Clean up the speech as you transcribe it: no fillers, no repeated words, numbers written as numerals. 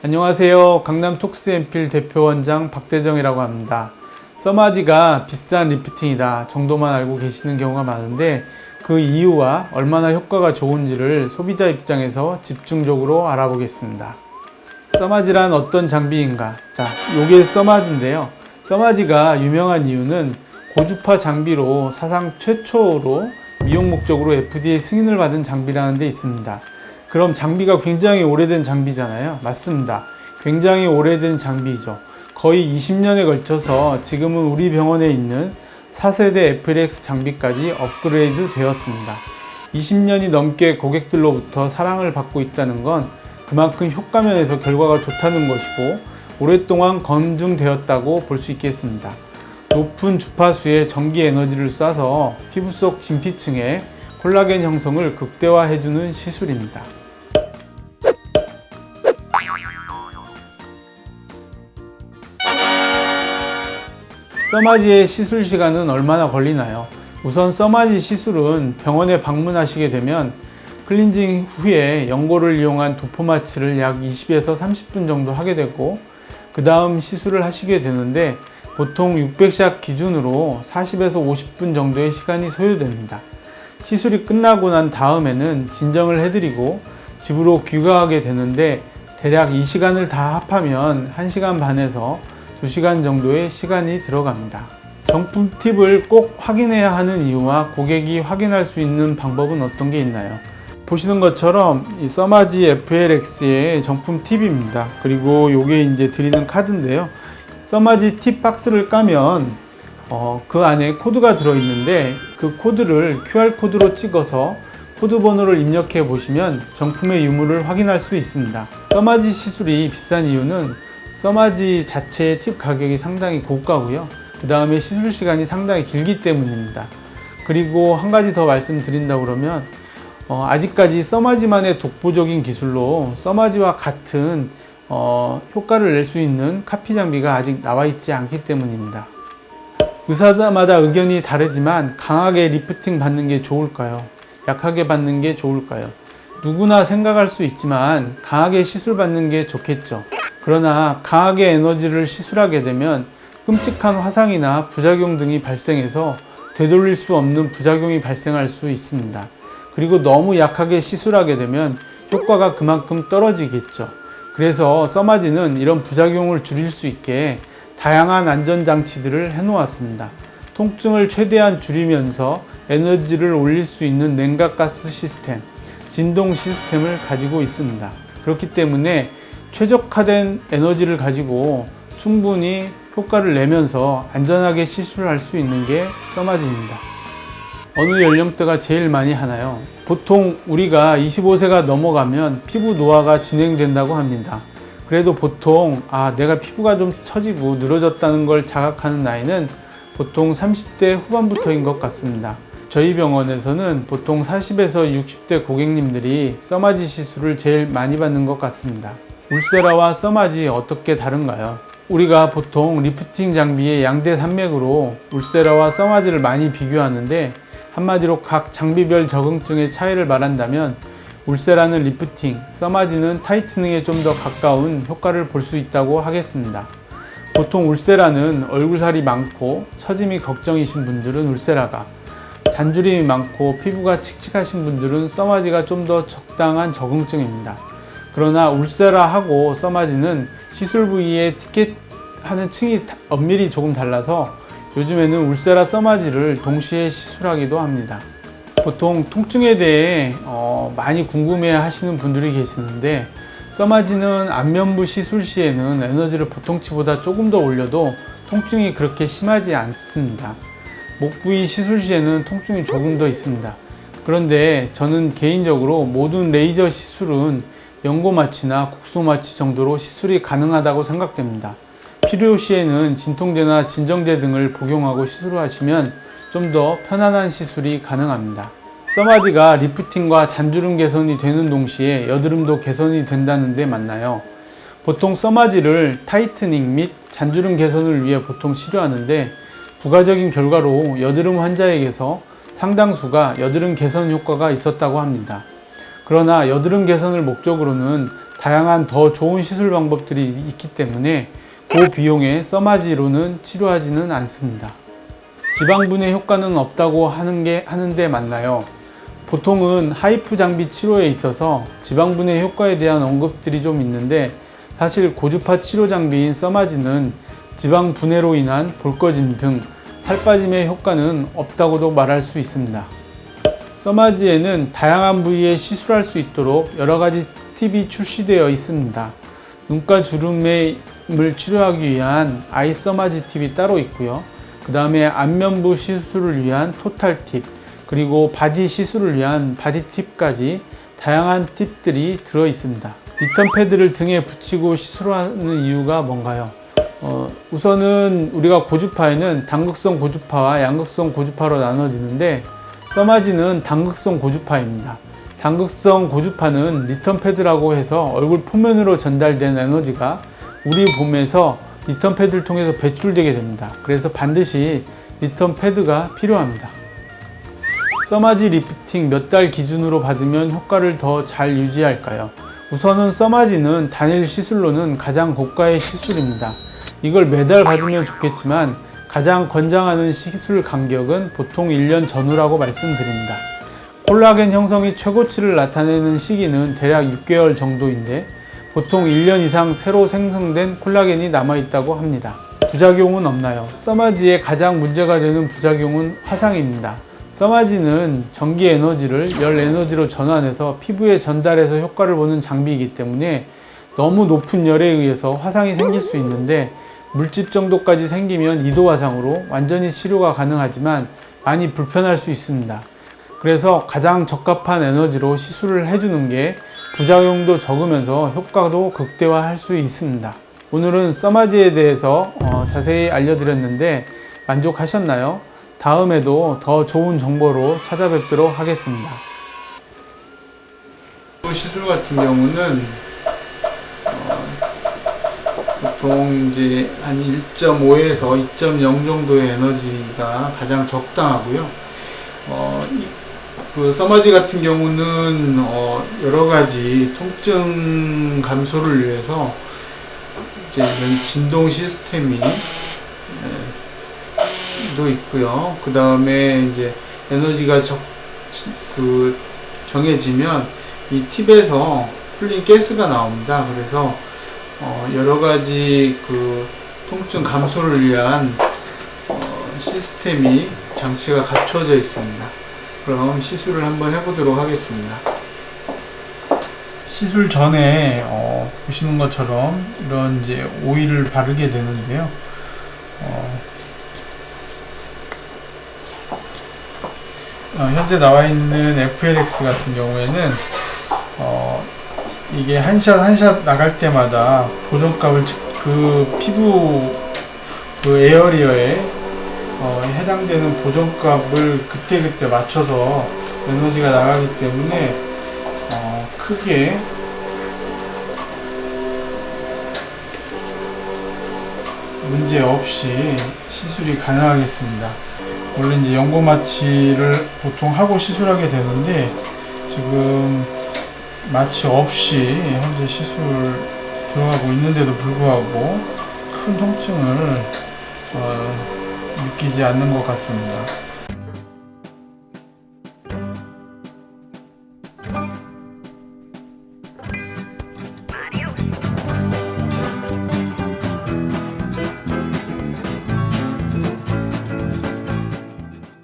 안녕하세요. 강남 톡스앰필 대표원장 박대정이라고 합니다. 써마지가 비싼 리프팅이다 정도만 알고 계시는 경우가 많은데 그 이유와 얼마나 효과가 좋은지를 소비자 입장에서 집중적으로 알아보겠습니다. 써마지란 어떤 장비인가? 자, 요게 써마지인데요. 써마지가 유명한 이유는 고주파 장비로 사상 최초로 미용 목적으로 FDA 승인을 받은 장비라는 데 있습니다. 그럼 장비가 굉장히 오래된 장비잖아요. 맞습니다. 굉장히 오래된 장비이죠. 거의 20년에 걸쳐서 지금은 우리 병원에 있는 4세대 FLX 장비까지 업그레이드 되었습니다. 20년이 넘게 고객들로부터 사랑을 받고 있다는 건 그만큼 효과면에서 결과가 좋다는 것이고 오랫동안 검증되었다고 볼 수 있겠습니다. 높은 주파수의 전기 에너지를 쏴서 피부 속 진피층에 콜라겐 형성을 극대화해주는 시술입니다. 써마지의 시술 시간은 얼마나 걸리나요? 우선 써마지 시술은 병원에 방문하시게 되면 클렌징 후에 연고를 이용한 도포마취를 약 20에서 30분 정도 하게 되고 그 다음 시술을 하시게 되는데 보통 600샷 기준으로 40에서 50분 정도의 시간이 소요됩니다. 시술이 끝나고 난 다음에는 진정을 해드리고 집으로 귀가하게 되는데 대략 이 시간을 다 합하면 1시간 반에서 2시간 정도의 시간이 들어갑니다. 정품 팁을 꼭 확인해야 하는 이유와 고객이 확인할 수 있는 방법은 어떤 게 있나요? 보시는 것처럼 이 써마지 FLX의 정품 팁입니다. 그리고 요게 이제 드리는 카드인데요. 써마지 팁 박스를 까면 그 안에 코드가 들어있는데 그 코드를 QR코드로 찍어서 코드 번호를 입력해 보시면 정품의 유무를 확인할 수 있습니다. 써마지 시술이 비싼 이유는 써마지 자체의 팁 가격이 상당히 고가고요. 그 다음에 시술 시간이 상당히 길기 때문입니다. 그리고 한 가지 더 말씀드린다고 그러면 아직까지 써마지만의 독보적인 기술로 써마지와 같은 효과를 낼 수 있는 카피 장비가 아직 나와 있지 않기 때문입니다. 의사마다 의견이 다르지만 강하게 리프팅 받는 게 좋을까요? 약하게 받는 게 좋을까요? 누구나 생각할 수 있지만 강하게 시술 받는 게 좋겠죠. 그러나 강하게 에너지를 시술하게 되면 끔찍한 화상이나 부작용 등이 발생해서 되돌릴 수 없는 부작용이 발생할 수 있습니다. 그리고 너무 약하게 시술하게 되면 효과가 그만큼 떨어지겠죠. 그래서 써마지는 이런 부작용을 줄일 수 있게 다양한 안전장치들을 해놓았습니다. 통증을 최대한 줄이면서 에너지를 올릴 수 있는 냉각가스 시스템, 진동 시스템을 가지고 있습니다. 그렇기 때문에 최적화된 에너지를 가지고 충분히 효과를 내면서 안전하게 시술을 할 수 있는 게 써마지입니다. 어느 연령대가 제일 많이 하나요? 보통 우리가 25세가 넘어가면 피부 노화가 진행된다고 합니다. 그래도 보통 내가 피부가 좀 처지고 늘어졌다는 걸 자각하는 나이는 보통 30대 후반부터인 것 같습니다. 저희 병원에서는 보통 40에서 60대 고객님들이 써마지 시술을 제일 많이 받는 것 같습니다. 울세라와 써마지 어떻게 다른가요? 우리가 보통 리프팅 장비의 양대 산맥으로 울세라와 써마지를 많이 비교하는데 한마디로 각 장비별 적응증의 차이를 말한다면 울세라는 리프팅, 써마지는 타이트닝에 좀 더 가까운 효과를 볼 수 있다고 하겠습니다. 보통 울세라는 얼굴살이 많고 처짐이 걱정이신 분들은 울세라가, 잔주림이 많고 피부가 칙칙하신 분들은 써마지가 좀 더 적당한 적응증입니다. 그러나 울세라하고 써마지는 시술 부위에 티켓하는 층이 엄밀히 조금 달라서 요즘에는 울세라 써마지를 동시에 시술하기도 합니다. 보통 통증에 대해 많이 궁금해 하시는 분들이 계시는데 써마지는 안면부 시술 시에는 에너지를 보통치보다 조금 더 올려도 통증이 그렇게 심하지 않습니다. 목 부위 시술 시에는 통증이 조금 더 있습니다. 그런데 저는 개인적으로 모든 레이저 시술은 연고마취나 국소마취 정도로 시술이 가능하다고 생각됩니다. 필요시에는 진통제나 진정제 등을 복용하고 시술하시면 좀 더 편안한 시술이 가능합니다. 써마지가 리프팅과 잔주름 개선이 되는 동시에 여드름도 개선이 된다는 데 맞나요? 보통 써마지를 타이트닝 및 잔주름 개선을 위해 보통 치료하는데 부가적인 결과로 여드름 환자에게서 상당수가 여드름 개선 효과가 있었다고 합니다. 그러나 여드름 개선을 목적으로는 다양한 더 좋은 시술 방법들이 있기 때문에 고비용의 써마지로는 치료하지는 않습니다. 지방분해 효과는 없다고 하는데 맞나요? 보통은 하이프 장비 치료에 있어서 지방분해 효과에 대한 언급들이 좀 있는데, 사실 고주파 치료 장비인 써마지는 지방분해로 인한 볼거짐 등 살 빠짐의 효과는 없다고도 말할 수 있습니다. 써마지에는 다양한 부위에 시술할 수 있도록 여러 가지 팁이 출시되어 있습니다. 눈가 주름을 치료하기 위한 아이 써마지 팁이 따로 있고요. 그 다음에 안면부 시술을 위한 토탈 팁, 그리고 바디 시술을 위한 바디 팁까지 다양한 팁들이 들어 있습니다. 리턴 패드를 등에 붙이고 시술하는 이유가 뭔가요? 우선은 우리가 고주파에는 단극성 고주파와 양극성 고주파로 나눠지는데, 써마지는 단극성 고주파입니다. 단극성 고주파는 리턴 패드라고 해서 얼굴 표면으로 전달된 에너지가 우리 몸에서 리턴 패드를 통해서 배출되게 됩니다. 그래서 반드시 리턴 패드가 필요합니다. 써마지 리프팅 몇 달 기준으로 받으면 효과를 더 잘 유지할까요? 우선은 써마지는 단일 시술로는 가장 고가의 시술입니다. 이걸 매달 받으면 좋겠지만 가장 권장하는 시술 간격은 보통 1년 전후라고 말씀드립니다. 콜라겐 형성이 최고치를 나타내는 시기는 대략 6개월 정도인데, 보통 1년 이상 새로 생성된 콜라겐이 남아있다고 합니다. 부작용은 없나요? 써마지의 가장 문제가 되는 부작용은 화상입니다. 써마지는 전기 에너지를 열 에너지로 전환해서 피부에 전달해서 효과를 보는 장비이기 때문에 너무 높은 열에 의해서 화상이 생길 수 있는데, 물집 정도까지 생기면 2도 화상으로 완전히 치료가 가능하지만 많이 불편할 수 있습니다. 그래서 가장 적합한 에너지로 시술을 해주는 게 부작용도 적으면서 효과도 극대화할 수 있습니다. 오늘은 써마지에 대해서 자세히 알려드렸는데 만족하셨나요? 다음에도 더 좋은 정보로 찾아뵙도록 하겠습니다. 시술 같은 경우는 보통 이제 한 1.5에서 2.0 정도의 에너지가 가장 적당하고요. 그 써마지 같은 경우는 여러 가지 통증 감소를 위해서 이제 이런 진동 시스템이 도 있고요. 그 다음에 이제 에너지가 정해지면 이 팁에서 풀린 가스가 나옵니다. 그래서 여러 가지 그 통증 감소를 위한 시스템이 장치가 갖춰져 있습니다. 그럼 시술을 한번 해보도록 하겠습니다. 시술 전에 보시는 것처럼 이런 이제 오일을 바르게 되는데요. 현재 나와 있는 FLX 같은 경우에는 이게 한 샷 한 샷 나갈 때마다 보정값을 그 피부 그 에어리어에 해당되는 보정값을 그때그때 맞춰서 에너지가 나가기 때문에 크게 문제 없이 시술이 가능하겠습니다. 원래 이제 연고 마취를 보통 하고 시술하게 되는데, 지금 마취 없이 현재 시술 들어가고 있는데도 불구하고 큰 통증을 느끼지 않는 것 같습니다.